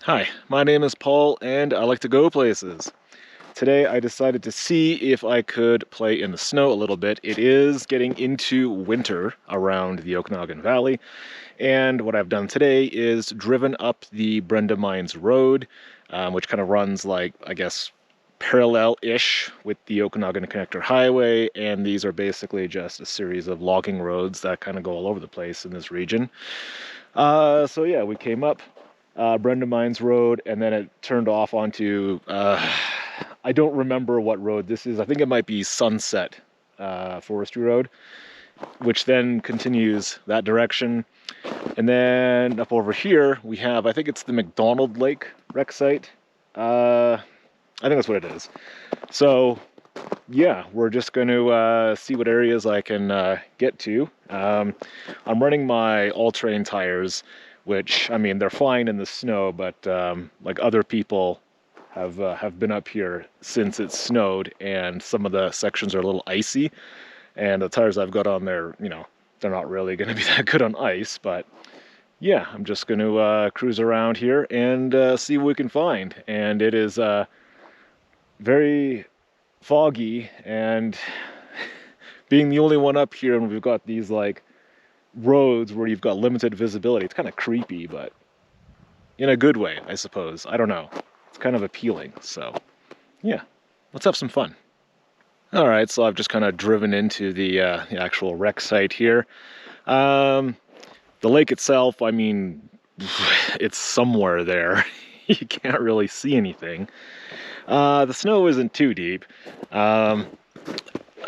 Hi, my name is Paul and I like to go places. Today I decided to see if I could play in the snow a little bit. It is getting into winter around the Okanagan Valley, and what I've done today is driven up the Brenda Mines Road, which kind of runs like, I guess, parallel-ish with the Okanagan Connector Highway, and these are basically just a series of logging roads that kind of go all over the place in this region. So yeah, we came up Brenda Mines Road, and then it turned off onto, I don't remember what road this is. I think it might be Sunset Forestry Road, which then continues that direction. And then up over here, we have, I think it's the McDonald Lake wreck site. I think that's what it is. So yeah, we're just going to see what areas I can get to. I'm running my all-terrain tires, which, I mean, they're fine in the snow, but like other people have been up here since it snowed, and some of the sections are a little icy, and the tires I've got on there, you know, they're not really going to be that good on ice. But yeah, I'm just going to cruise around here and see what we can find. And it is very foggy, and being the only one up here, and we've got these like roads where you've got limited visibility, it's kind of creepy, but in a good way, I suppose. I don't know. It's kind of appealing. So yeah, let's have some fun. All right, so I've just kind of driven into the actual wreck site here. The lake itself, I mean, it's somewhere there. You can't really see anything. The snow isn't too deep.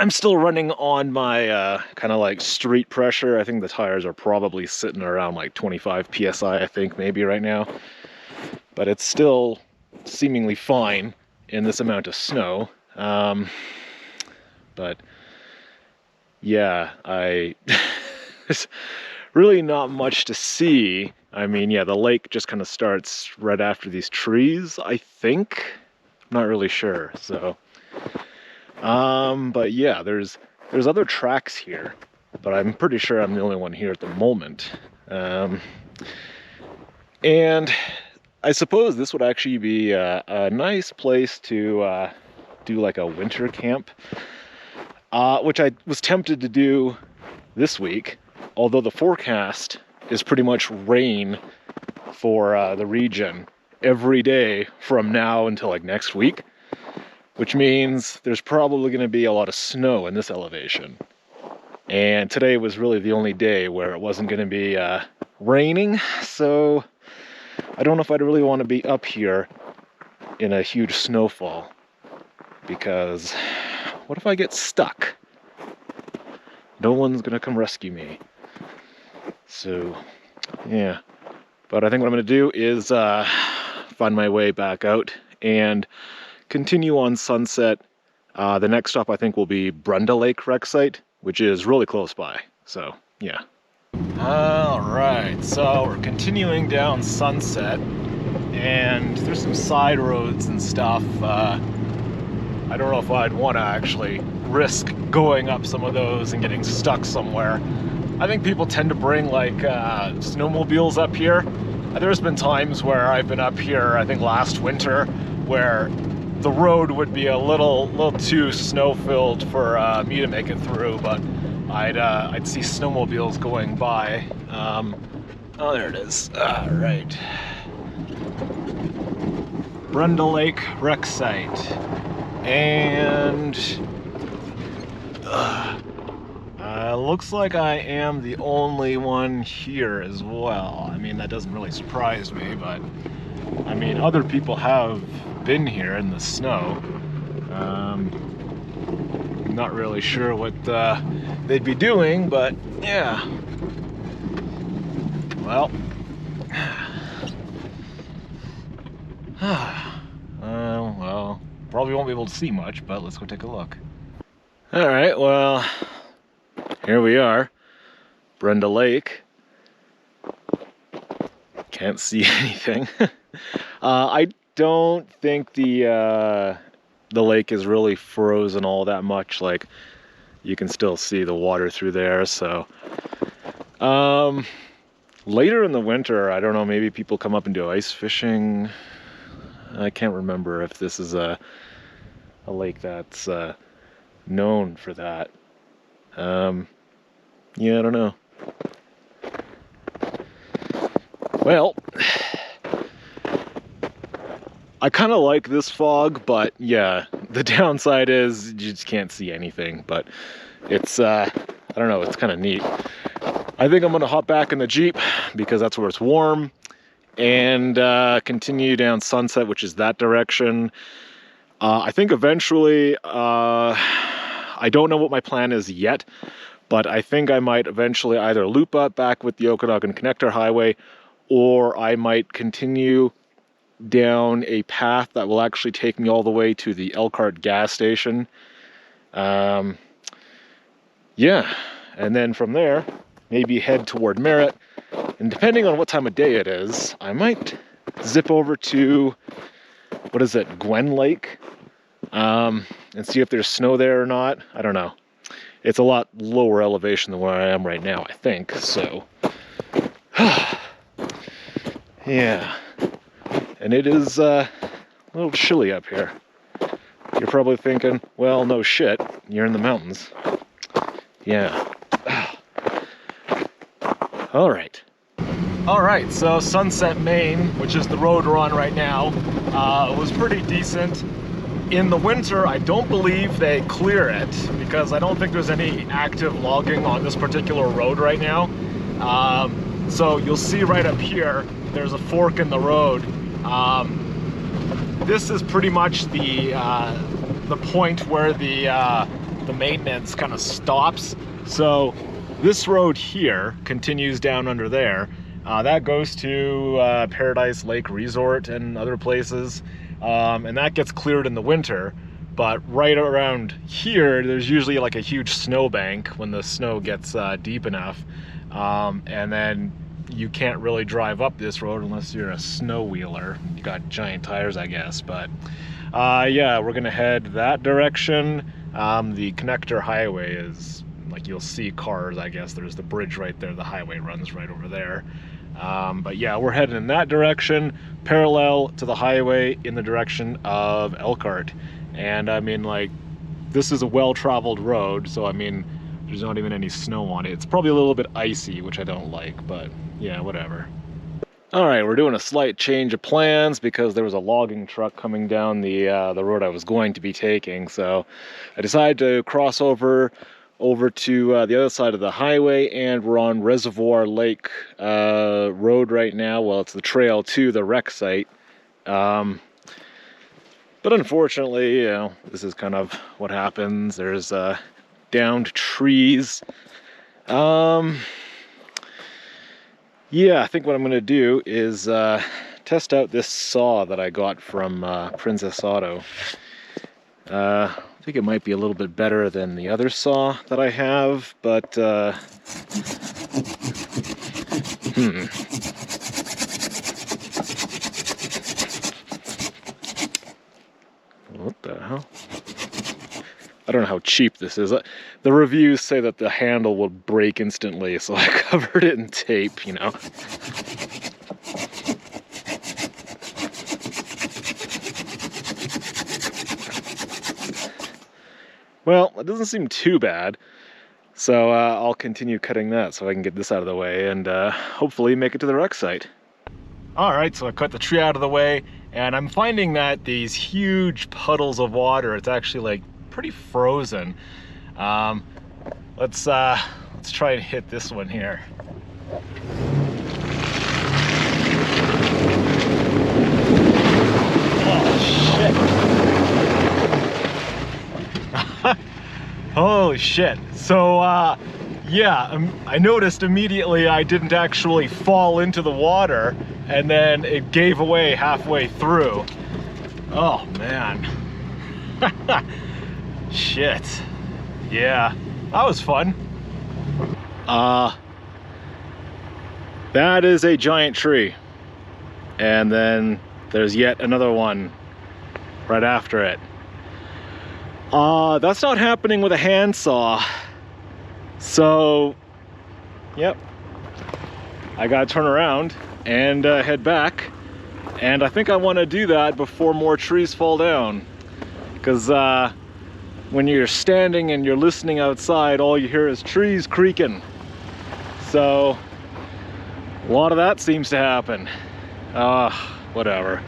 I'm still running on my kind of like street pressure. I think the tires are probably sitting around like 25 psi, I think, maybe right now. But it's still seemingly fine in this amount of snow. But yeah, there's really not much to see. I mean, yeah, the lake just kind of starts right after these trees, I think. I'm not really sure, so. But yeah, there's other tracks here, but I'm pretty sure I'm the only one here at the moment. And I suppose this would actually be a nice place to do like a winter camp, which I was tempted to do this week, although the forecast is pretty much rain for the region every day from now until like next week, which means there's probably going to be a lot of snow in this elevation. And today was really the only day where it wasn't going to be raining, so I don't know if I'd really want to be up here in a huge snowfall, because what if I get stuck? No one's going to come rescue me. So, yeah. But I think what I'm going to do is find my way back out and continue on Sunset. The next stop I think will be Brenda Lake wreck site, which is really close by. So yeah. All right, so we're continuing down Sunset, and there's some side roads and stuff. I don't know if I'd want to actually risk going up some of those and getting stuck somewhere. I think people tend to bring like snowmobiles up here. There's been times where I've been up here, I think last winter, where the road would be a little too snow-filled for me to make it through, but I'd see snowmobiles going by. Oh, there it is. All right. Brenda Lake wreck site. And looks like I am the only one here as well. I mean, that doesn't really surprise me, but I mean, other people have been here in the snow. I'm not really sure what they'd be doing, but yeah. Well, well, probably won't be able to see much, but let's go take a look. All right, well, here we are, Brenda Lake. Can't see anything. I don't think the lake is really frozen all that much. Like, you can still see the water through there. So, later in the winter, I don't know, maybe people come up and do ice fishing. I can't remember if this is a lake that's known for that. Yeah, I don't know. Well, I kind of like this fog, but yeah, the downside is you just can't see anything, but it's, I don't know, it's kind of neat. I think I'm gonna hop back in the Jeep because that's where it's warm, and continue down Sunset, which is that direction. I think eventually, I don't know what my plan is yet, but I think I might eventually either loop up back with the Okanagan Connector Highway, or I might continue down a path that will actually take me all the way to the Elkhart gas station. Yeah, and then from there, maybe head toward Merritt. And depending on what time of day it is, I might zip over to, what is it, Gwen Lake? And see if there's snow there or not. I don't know. It's a lot lower elevation than where I am right now, I think, so. Yeah. And it is a little chilly up here. You're probably thinking, well, no shit, you're in the mountains. Yeah. All right. All right, so Sunset, Maine, which is the road we're on right now, was pretty decent. In the winter, I don't believe they clear it because I don't think there's any active logging on this particular road right now. So you'll see right up here, there's a fork in the road. This is pretty much the point where the maintenance kind of stops. So this road here continues down under there. That goes to Paradise Lake Resort and other places, and that gets cleared in the winter. But right around here, there's usually like a huge snowbank when the snow gets deep enough, and then you can't really drive up this road unless you're a snow wheeler. You got giant tires, I guess. But yeah, we're gonna head that direction. The connector highway is, like, you'll see cars, I guess. There's the bridge right there. The highway runs right over there. But yeah, we're heading in that direction, parallel to the highway in the direction of Elkhart. And I mean, like, this is a well-traveled road, so I mean, there's not even any snow on it. It's probably a little bit icy, which I don't like, but yeah, whatever. All right, we're doing a slight change of plans because there was a logging truck coming down the road I was going to be taking. So I decided to cross over to the other side of the highway, and we're on Reservoir Lake Road right now. Well, it's the trail to the wreck site. But unfortunately, you know, this is kind of what happens. There's downed trees. Yeah, I think what I'm going to do is test out this saw that I got from Princess Auto. I think it might be a little bit better than the other saw that I have, but What the hell? I don't know how cheap this is. The reviews say that the handle will break instantly, so I covered it in tape, you know. Well, it doesn't seem too bad, so I'll continue cutting that so I can get this out of the way and hopefully make it to the wreck site. Alright, so I cut the tree out of the way, and I'm finding that these huge puddles of water, it's actually like pretty frozen. Let's try and hit this one here. Oh shit. Holy shit. So yeah, I noticed immediately I didn't actually fall into the water, and then it gave away halfway through. Oh man. Shit. Yeah, that was fun. That is a giant tree. And then there's yet another one right after it. That's not happening with a handsaw. So, yep. I gotta turn around and head back. And I think I want to do that before more trees fall down. Because when you're standing and you're listening outside, all you hear is trees creaking. So a lot of that seems to happen. Whatever.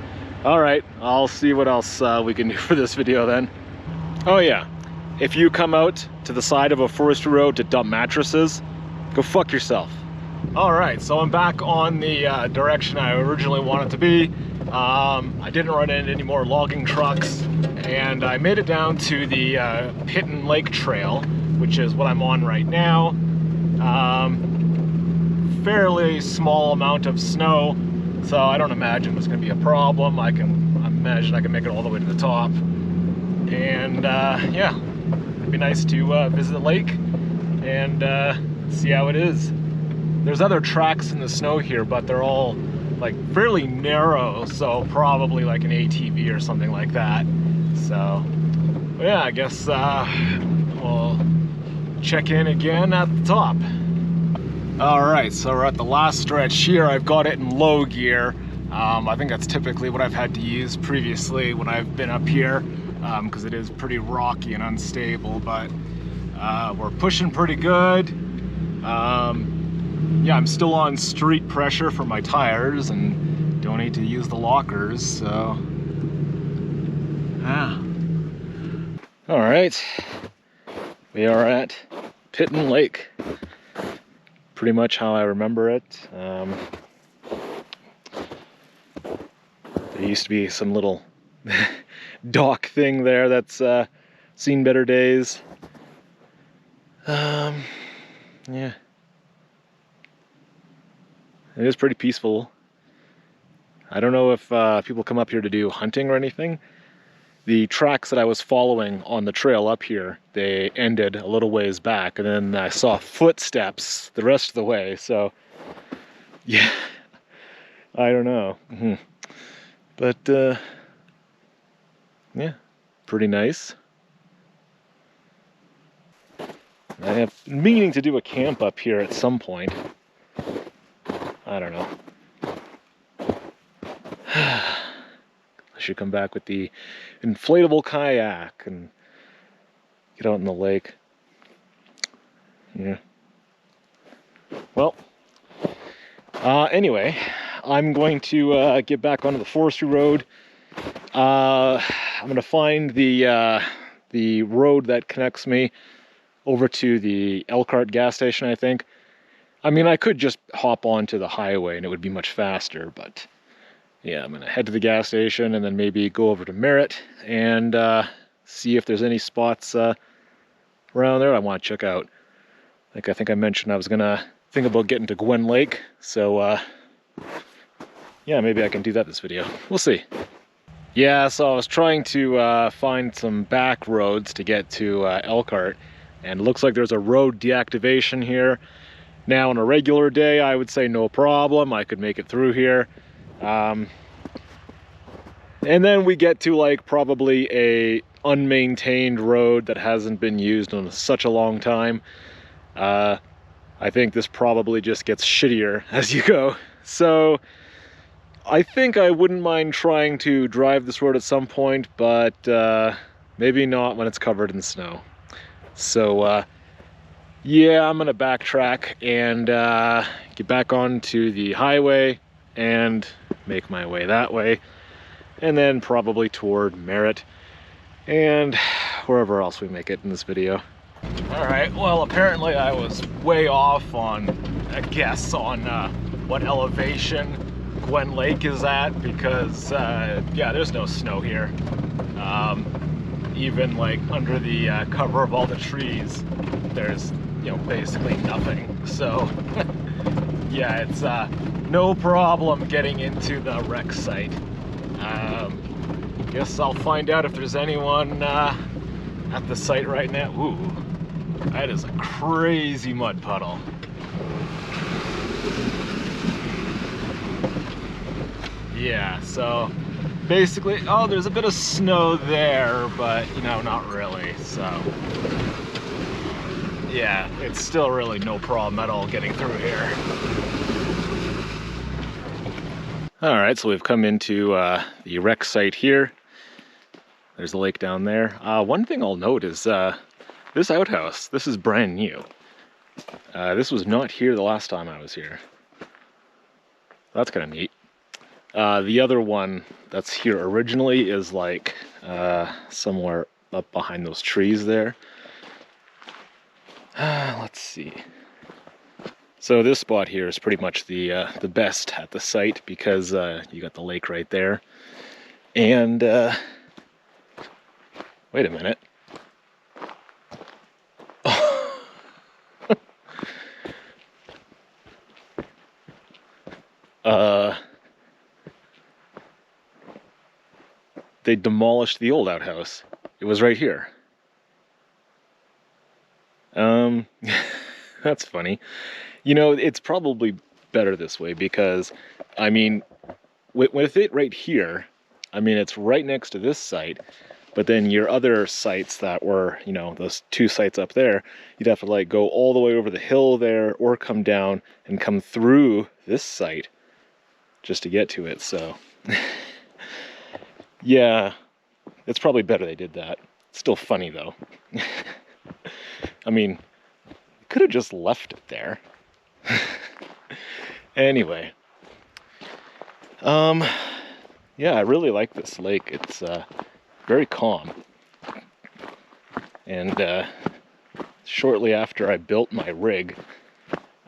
All right, I'll see what else we can do for this video then. Oh yeah, if you come out to the side of a forestry road to dump mattresses, go fuck yourself. All right, so I'm back on the direction I originally wanted to be. I didn't run into any more logging trucks, and I made it down to the Pitton Lake Trail, which is what I'm on right now. Fairly small amount of snow, so I don't imagine there's going to be a problem. I imagine I can make it all the way to the top. And yeah, it'd be nice to visit the lake and see how it is. There's other tracks in the snow here, but they're all like fairly narrow, so probably like an ATV or something like that. So yeah, I guess we'll check in again at the top. All right, so we're at the last stretch here. I've got it in low gear. I think that's typically what I've had to use previously when I've been up here, because it is pretty rocky and unstable, but we're pushing pretty good. Yeah, I'm still on street pressure for my tires and don't need to use the lockers, so yeah. All right, we are at Pitton Lake. Pretty much how I remember it. There used to be some little dock thing there that's seen better days. Yeah. It is pretty peaceful. I don't know if people come up here to do hunting or anything. The tracks that I was following on the trail up here, they ended a little ways back, and then I saw footsteps the rest of the way, so yeah, I don't know. But yeah, pretty nice. I have meaning to do a camp up here at some point. I don't know. I should come back with the inflatable kayak and get out in the lake. Yeah. Well, anyway, I'm going to get back onto the forestry road. I'm going to find the road that connects me over to the Elkhart gas station, I think. I mean, I could just hop onto the highway and it would be much faster, but yeah, I'm gonna head to the gas station and then maybe go over to Merritt and see if there's any spots around there I want to check out. Like I think I mentioned I was gonna think about getting to Gwen Lake, so yeah, maybe I can do that this video. We'll see. Yeah, so I was trying to find some back roads to get to Elkhart, and it looks like there's a road deactivation here. Now, on a regular day, I would say no problem. I could make it through here. And then we get to like probably a unmaintained road that hasn't been used in such a long time. I think this probably just gets shittier as you go. So I think I wouldn't mind trying to drive this road at some point, but maybe not when it's covered in snow. So yeah, I'm gonna backtrack and get back onto the highway and make my way that way, and then probably toward Merritt and wherever else we make it in this video. All right, well, apparently I was way off on a guess on what elevation Gwen Lake is at, because yeah, there's no snow here. Even like under the cover of all the trees, there's, you know, basically nothing. So yeah, it's no problem getting into the wreck site. Guess I'll find out if there's anyone at the site right now. Ooh, that is a crazy mud puddle. Yeah, so basically, oh, there's a bit of snow there, but you know, not really. So yeah, it's still really no problem at all getting through here. All right, so we've come into the wreck site here. There's a lake down there. One thing I'll note is this outhouse, this is brand new. This was not here the last time I was here. That's kind of neat. The other one that's here originally is like somewhere up behind those trees there. Let's see. So this spot here is pretty much the best at the site because you got the lake right there. And wait a minute. They demolished the old outhouse. It was right here. That's funny. You know, it's probably better this way because, I mean, with it right here, I mean, it's right next to this site, but then your other sites that were, you know, those two sites up there, you'd have to like go all the way over the hill there or come down and come through this site just to get to it. So yeah, it's probably better they did that. It's still funny though. I mean, could have just left it there. Anyway, yeah, I really like this lake. It's very calm. And shortly after I built my rig,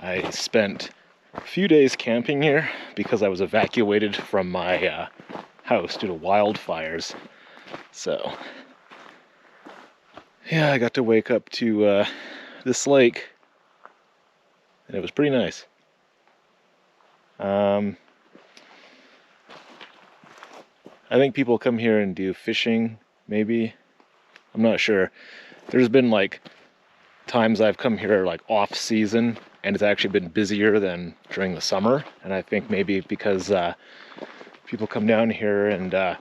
I spent a few days camping here because I was evacuated from my house due to wildfires. So yeah, I got to wake up to this lake, and it was pretty nice. I think people come here and do fishing, maybe. I'm not sure. There's been like times I've come here like off season, and it's actually been busier than during the summer. And I think maybe because people come down here and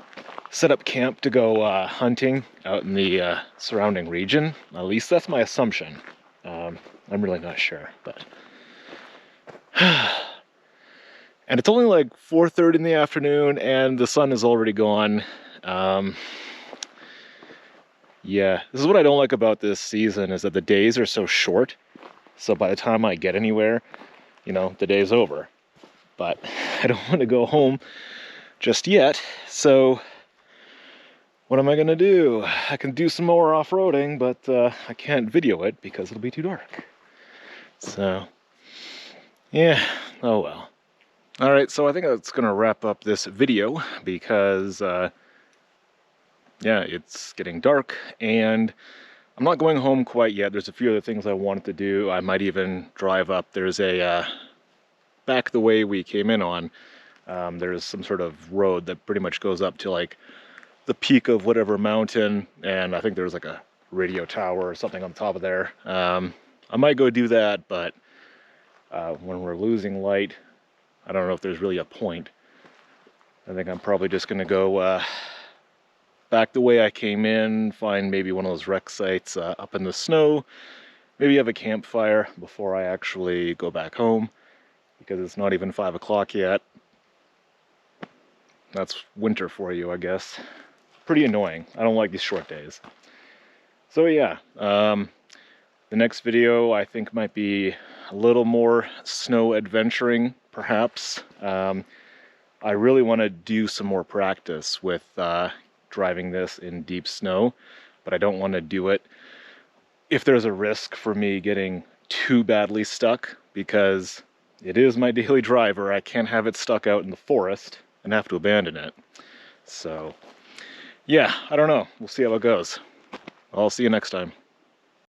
set up camp to go hunting out in the surrounding region. At least that's my assumption. I'm really not sure, but and it's only like 4:30 in the afternoon and the sun is already gone. Yeah, this is what I don't like about this season, is that the days are so short. So by the time I get anywhere, you know, the day's over. But I don't want to go home just yet. So what am I gonna do? I can do some more off-roading, but I can't video it because it'll be too dark. So yeah, oh well. All right, so I think that's gonna wrap up this video because yeah, it's getting dark and I'm not going home quite yet. There's a few other things I wanted to do. I might even drive up. There's a back the way we came in on. There's some sort of road that pretty much goes up to like the peak of whatever mountain, and I think there's like a radio tower or something on top of there. I might go do that, but when we're losing light, I don't know if there's really a point. I think I'm probably just gonna go back the way I came in, find maybe one of those wreck sites up in the snow, maybe have a campfire before I actually go back home, because it's not even 5 o'clock yet. That's winter for you, I guess. Pretty annoying. I don't like these short days. So yeah, the next video I think might be a little more snow adventuring, perhaps. I really want to do some more practice with driving this in deep snow, but I don't want to do it if there's a risk for me getting too badly stuck, because it is my daily driver. I can't have it stuck out in the forest and have to abandon it. So yeah, I don't know. We'll see how it goes. I'll see you next time.